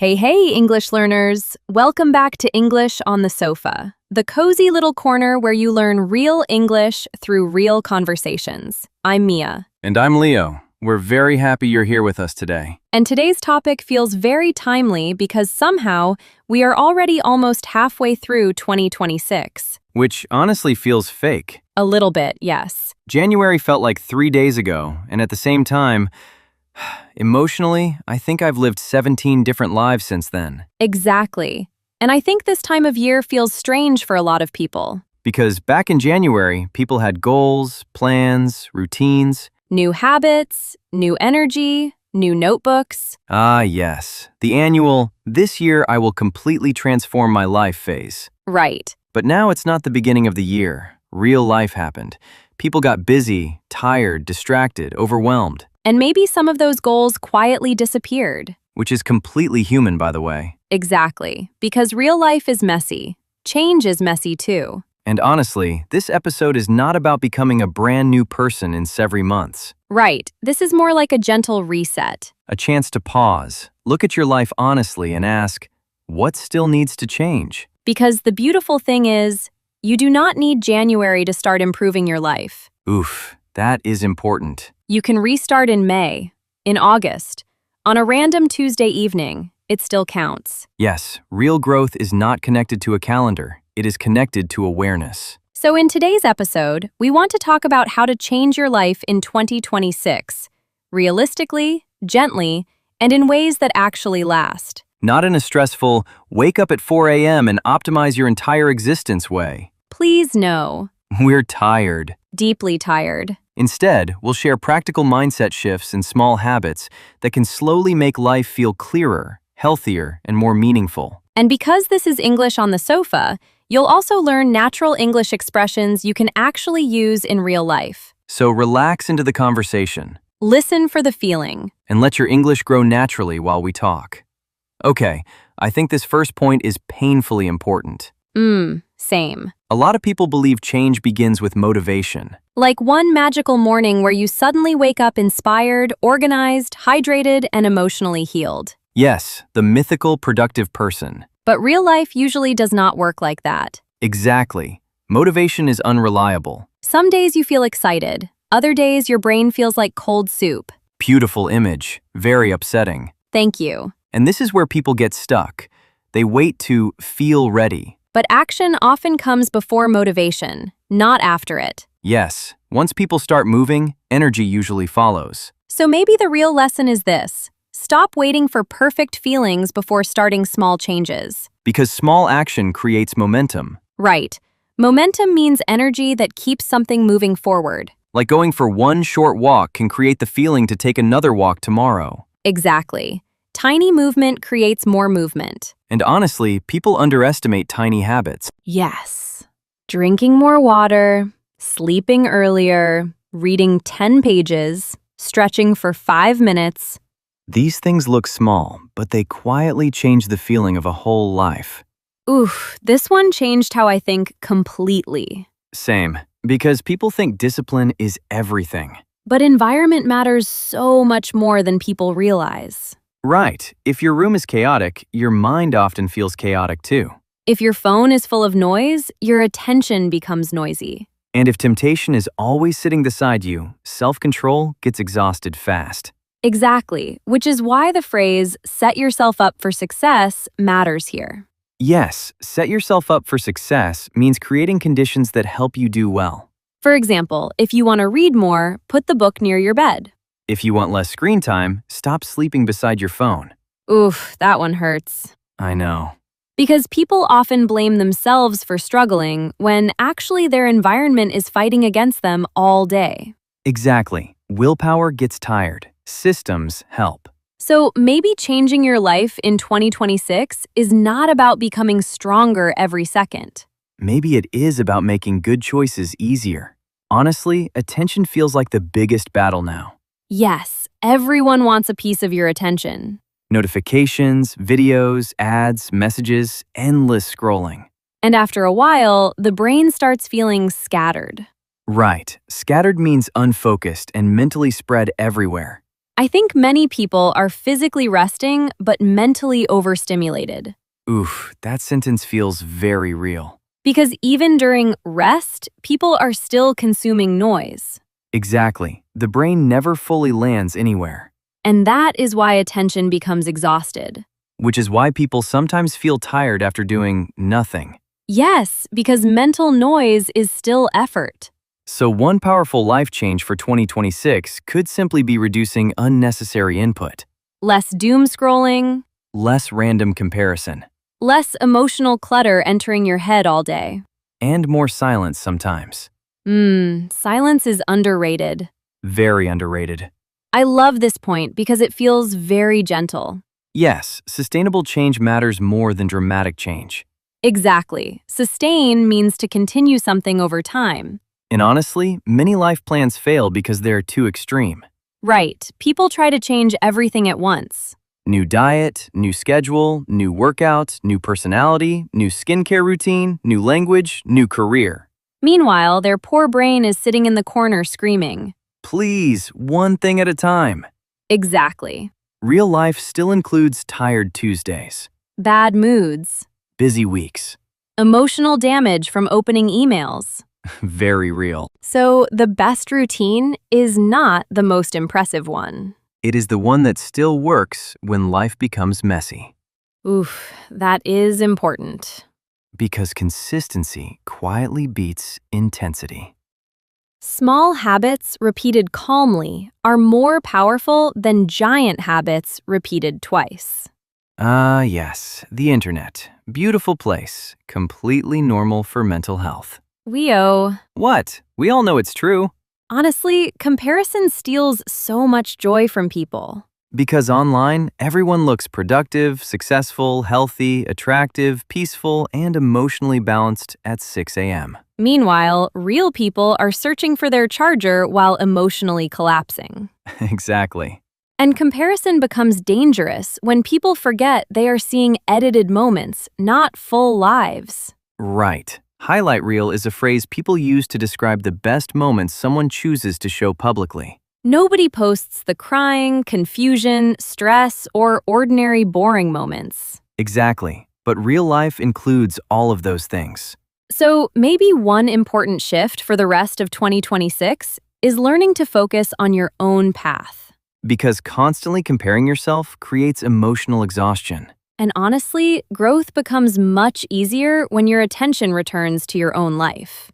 Hey, English learners! Welcome back to English on the Sofa, the cozy little corner where you learn real English through real conversations. I'm Mia. And I'm Leo. We're very happy you're here with us today. And today's topic feels very timely because somehow we are already almost halfway through 2026. Which honestly feels fake. A little bit, yes. January felt like 3 days ago, and at the same time, emotionally, I think I've lived 17 different lives since then. Exactly. And I think this time of year feels strange for a lot of people. Because back in January, people had goals, plans, routines. New habits, new energy, new notebooks. Ah, yes. The annual, this year I will completely transform my life phase. Right. But now it's not the beginning of the year. Real life happened. People got busy, tired, distracted, overwhelmed. And maybe some of those goals quietly disappeared. Which is completely human, by the way. Exactly. Because real life is messy. Change is messy too. And honestly, this episode is not about becoming a brand new person in several months. Right. This is more like a gentle reset. A chance to pause, look at your life honestly and ask, what still needs to change? Because the beautiful thing is, you do not need January to start improving your life. Oof, that is important. You can restart in May, in August, on a random Tuesday evening. It still counts. Yes, real growth is not connected to a calendar. It is connected to awareness. So in today's episode, we want to talk about how to change your life in 2026, realistically, gently, and in ways that actually last. Not in a stressful, wake up at 4 a.m. and optimize your entire existence way. Please no. We're tired. Deeply tired. Instead, we'll share practical mindset shifts and small habits that can slowly make life feel clearer, healthier, and more meaningful. And because this is English on the Sofa, you'll also learn natural English expressions you can actually use in real life. So relax into the conversation. Listen for the feeling. And let your English grow naturally while we talk. Okay, I think this first point is painfully important. Same. A lot of people believe change begins with motivation. Like one magical morning where you suddenly wake up inspired, organized, hydrated, and emotionally healed. Yes, the mythical productive person. But real life usually does not work like that. Exactly. Motivation is unreliable. Some days you feel excited. Other days your brain feels like cold soup. Beautiful image. Very upsetting. Thank you. And this is where people get stuck. They wait to feel ready. But action often comes before motivation, not after it. Yes, once people start moving, energy usually follows. So maybe the real lesson is this. Stop waiting for perfect feelings before starting small changes. Because small action creates momentum. Right. Momentum means energy that keeps something moving forward. Like going for one short walk can create the feeling to take another walk tomorrow. Exactly. Tiny movement creates more movement. And honestly, people underestimate tiny habits. Yes. Drinking more water, sleeping earlier, reading 10 pages, stretching for 5 minutes. These things look small, but they quietly change the feeling of a whole life. Oof, this one changed how I think completely. Same, because people think discipline is everything. But environment matters so much more than people realize. Right. If your room is chaotic, your mind often feels chaotic too. If your phone is full of noise, your attention becomes noisy. And if temptation is always sitting beside you, self-control gets exhausted fast. Exactly, which is why the phrase, set yourself up for success, matters here. Yes, set yourself up for success means creating conditions that help you do well. For example, if you want to read more, put the book near your bed. If you want less screen time, stop sleeping beside your phone. Oof, that one hurts. I know. Because people often blame themselves for struggling when actually their environment is fighting against them all day. Exactly. Willpower gets tired. Systems help. So maybe changing your life in 2026 is not about becoming stronger every second. Maybe it is about making good choices easier. Honestly, attention feels like the biggest battle now. Yes, everyone wants a piece of your attention. Notifications, videos, ads, messages, endless scrolling. And after a while, the brain starts feeling scattered. Right. Scattered means unfocused and mentally spread everywhere. I think many people are physically resting but mentally overstimulated. Oof, that sentence feels very real. Because even during rest, people are still consuming noise. Exactly. The brain never fully lands anywhere, And that is why attention becomes exhausted. which is why people sometimes feel tired after doing nothing. Yes, because mental noise is still effort. So one powerful life change for 2026 could simply be reducing unnecessary input, Less doom scrolling, less random comparison, less emotional clutter entering your head all day. and more silence sometimes. Silence is underrated. Very underrated. I love this point because it feels very gentle. Yes, sustainable change matters more than dramatic change. Exactly. Sustain means to continue something over time. And honestly, many life plans fail because they're too extreme. Right. People try to change everything at once. New diet, new schedule, new workout, new personality, new skincare routine, new language, new career. Meanwhile, their poor brain is sitting in the corner screaming. Please, one thing at a time. Exactly. Real life still includes tired Tuesdays, Bad moods. busy weeks. Emotional damage from opening emails. Very real. So, the best routine is not the most impressive one. It is the one that still works when life becomes messy. Oof, that is important. Because consistency quietly beats intensity. Small habits repeated calmly are more powerful than giant habits repeated twice. Ah, yes, the internet. Beautiful place. Completely normal for mental health. What? We all know it's true. Honestly, comparison steals so much joy from people. Because online, everyone looks productive, successful, healthy, attractive, peaceful, and emotionally balanced at 6 a.m. Meanwhile, real people are searching for their charger while emotionally collapsing. Exactly. And comparison becomes dangerous when people forget they are seeing edited moments, not full lives. Right. Highlight reel is a phrase people use to describe the best moments someone chooses to show publicly. Nobody posts the crying, confusion, stress, or ordinary boring moments. Exactly. But real life includes all of those things. So maybe one important shift for the rest of 2026 is learning to focus on your own path. Because constantly comparing yourself creates emotional exhaustion. And honestly, growth becomes much easier when your attention returns to your own life.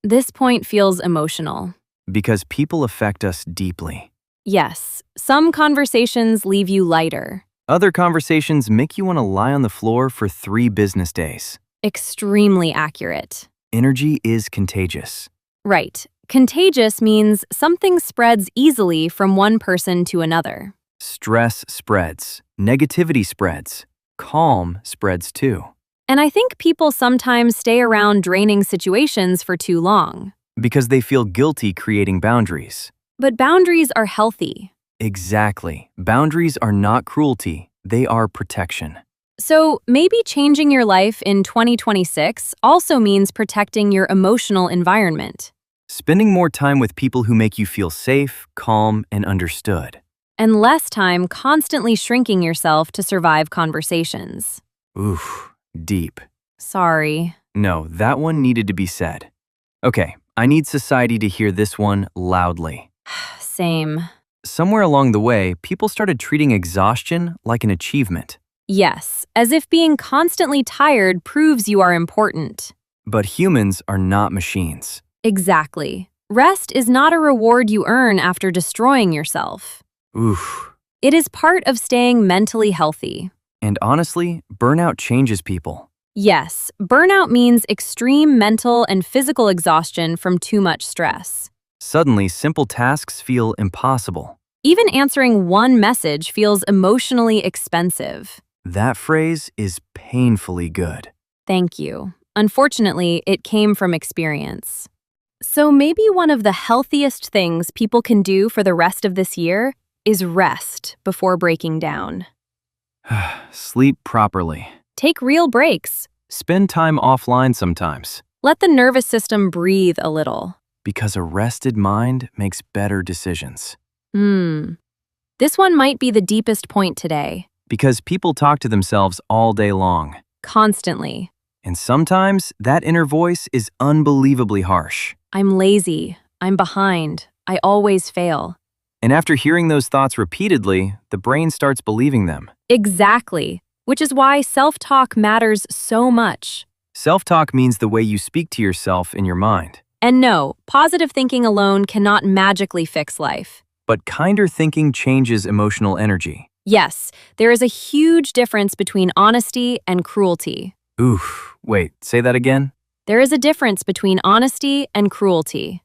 This point feels emotional. Because people affect us deeply. Yes, some conversations leave you lighter. Other conversations make you want to lie on the floor for 3 business days. Extremely accurate. Energy is contagious. Right. Contagious means something spreads easily from one person to another. Stress spreads. Negativity spreads. Calm spreads too. And I think people sometimes stay around draining situations for too long. Because they feel guilty creating boundaries. But boundaries are healthy. Exactly. Boundaries are not cruelty, they are protection. So maybe changing your life in 2026 also means protecting your emotional environment. Spending more time with people who make you feel safe, calm, and understood. And less time constantly shrinking yourself to survive conversations. Oof, deep. Sorry. No, that one needed to be said. Okay, I need society to hear this one loudly. Same. Somewhere along the way, people started treating exhaustion like an achievement. Yes, as if being constantly tired proves you are important. But humans are not machines. Exactly. Rest is not a reward you earn after destroying yourself. Oof. It is part of staying mentally healthy. And honestly, burnout changes people. Yes, burnout means extreme mental and physical exhaustion from too much stress. Suddenly, simple tasks feel impossible. Even answering one message feels emotionally expensive. That phrase is painfully good. Thank you. Unfortunately, it came from experience. So maybe one of the healthiest things people can do for the rest of this year is rest before breaking down. Sleep properly. Take real breaks. Spend time offline sometimes. Let the nervous system breathe a little. Because a rested mind makes better decisions. Hmm. This one might be the deepest point today. Because people talk to themselves all day long. Constantly. And sometimes that inner voice is unbelievably harsh. I'm lazy. I'm behind. I always fail. And after hearing those thoughts repeatedly, the brain starts believing them. Exactly. Which is why self-talk matters so much. Self-talk means the way you speak to yourself in your mind. And no, positive thinking alone cannot magically fix life. But kinder thinking changes emotional energy. Yes, there is a huge difference between honesty and cruelty. Oof, wait, say that again? There is a difference between honesty and cruelty.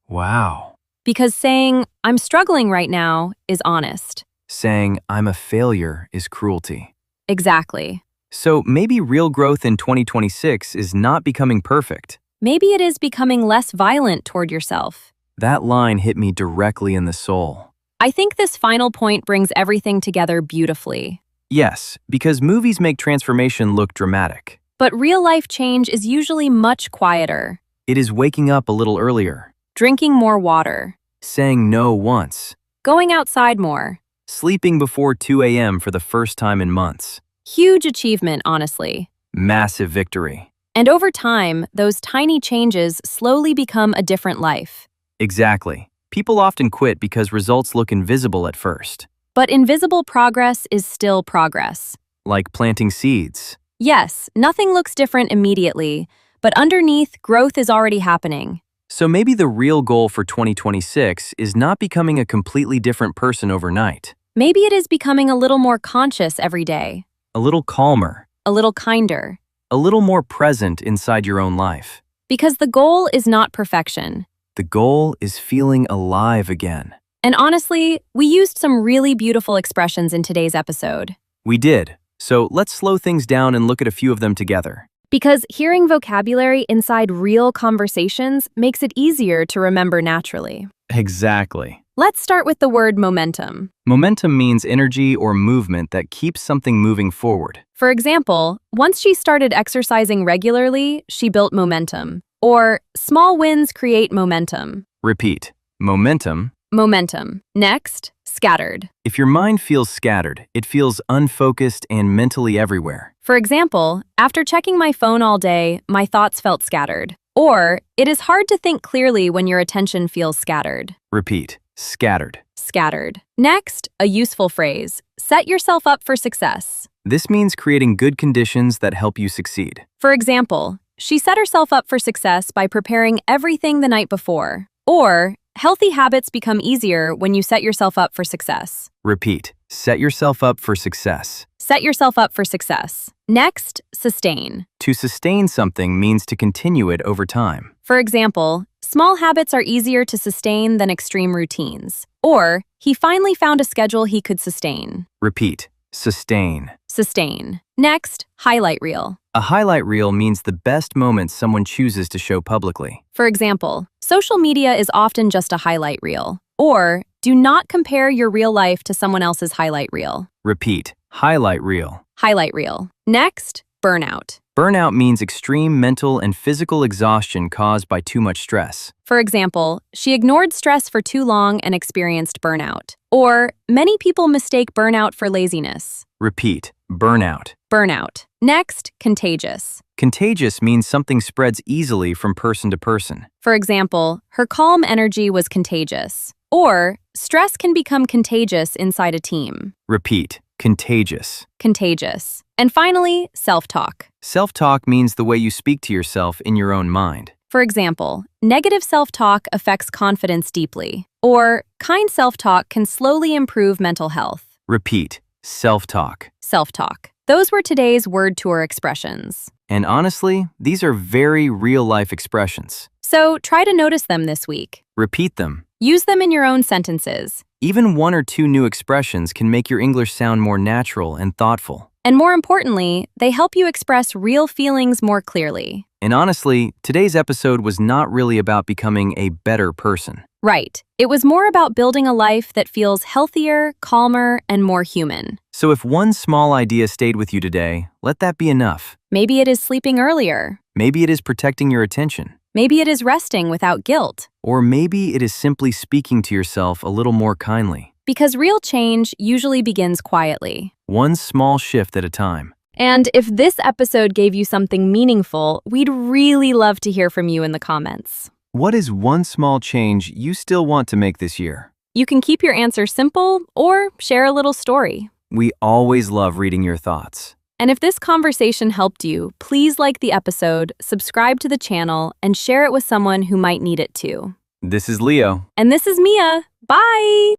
Wow. Because saying, I'm struggling right now, is honest. Saying, I'm a failure is cruelty. Exactly. So maybe real growth in 2026 is not becoming perfect. Maybe it is becoming less violent toward yourself. That line hit me directly in the soul. I think this final point brings everything together beautifully. Yes, because movies make transformation look dramatic. But real-life change is usually much quieter. It is waking up a little earlier, Drinking more water. saying no once, Going outside more. sleeping before 2 a.m. for the first time in months. Huge achievement, honestly. Massive victory. And over time, those tiny changes slowly become a different life. Exactly. People often quit because results look invisible at first. But invisible progress is still progress. Like planting seeds. Yes, nothing looks different immediately, but underneath, growth is already happening. So maybe the real goal for 2026 is not becoming a completely different person overnight. Maybe it is becoming a little more conscious every day, A little calmer. a little kinder. A little more present inside your own life. Because the goal is not perfection. The goal is feeling alive again. And honestly, we used some really beautiful expressions in today's episode. We did. So let's slow things down and look at a few of them together. Because hearing vocabulary inside real conversations makes it easier to remember naturally. Exactly. Let's start with the word momentum. Momentum means energy or movement that keeps something moving forward. For example, once she started exercising regularly, she built momentum. Or, small wins create momentum. Repeat. Momentum. Momentum. Next, scattered. If your mind feels scattered, it feels unfocused and mentally everywhere. For example, after checking my phone all day, my thoughts felt scattered. Or, it is hard to think clearly when your attention feels scattered. Repeat. Scattered. Scattered. Next, a useful phrase. Set yourself up for success. This means creating good conditions that help you succeed. For example, she set herself up for success by preparing everything the night before. Or, healthy habits become easier when you set yourself up for success. Repeat. Set yourself up for success. Set yourself up for success. Next, sustain. To sustain something means to continue it over time. For example, small habits are easier to sustain than extreme routines. Or, he finally found a schedule he could sustain. Repeat. Sustain. Sustain. Next, highlight reel. A highlight reel means the best moments someone chooses to show publicly. For example, social media is often just a highlight reel. Or, do not compare your real life to someone else's highlight reel. Repeat. Highlight reel. Highlight reel. Next, burnout. Burnout means extreme mental and physical exhaustion caused by too much stress. For example, she ignored stress for too long and experienced burnout. Or, many people mistake burnout for laziness. Repeat. Burnout. Burnout. Next, contagious. Contagious means something spreads easily from person to person. For example, her calm energy was contagious. Or, stress can become contagious inside a team. Repeat. Contagious. Contagious. And finally, self-talk. Self-talk means the way you speak to yourself in your own mind. For example, negative self-talk affects confidence deeply. Or, kind self-talk can slowly improve mental health. Repeat. Self-talk. Self-talk. Those were today's word tour expressions. And honestly, these are very real-life expressions. So try to notice them this week. Repeat them. Use them in your own sentences. Even 1 or 2 new expressions can make your English sound more natural and thoughtful. And more importantly, they help you express real feelings more clearly. And honestly, today's episode was not really about becoming a better person. Right. It was more about building a life that feels healthier, calmer, and more human. So if one small idea stayed with you today, let that be enough. Maybe it is sleeping earlier. Maybe it is protecting your attention. Maybe it is resting without guilt. Or maybe it is simply speaking to yourself a little more kindly. Because real change usually begins quietly. One small shift at a time. And if this episode gave you something meaningful, we'd really love to hear from you in the comments. What is one small change you still want to make this year? You can keep your answer simple or share a little story. We always love reading your thoughts. And if this conversation helped you, please like the episode, subscribe to the channel, and share it with someone who might need it too. This is Leo. And this is Mia. Bye!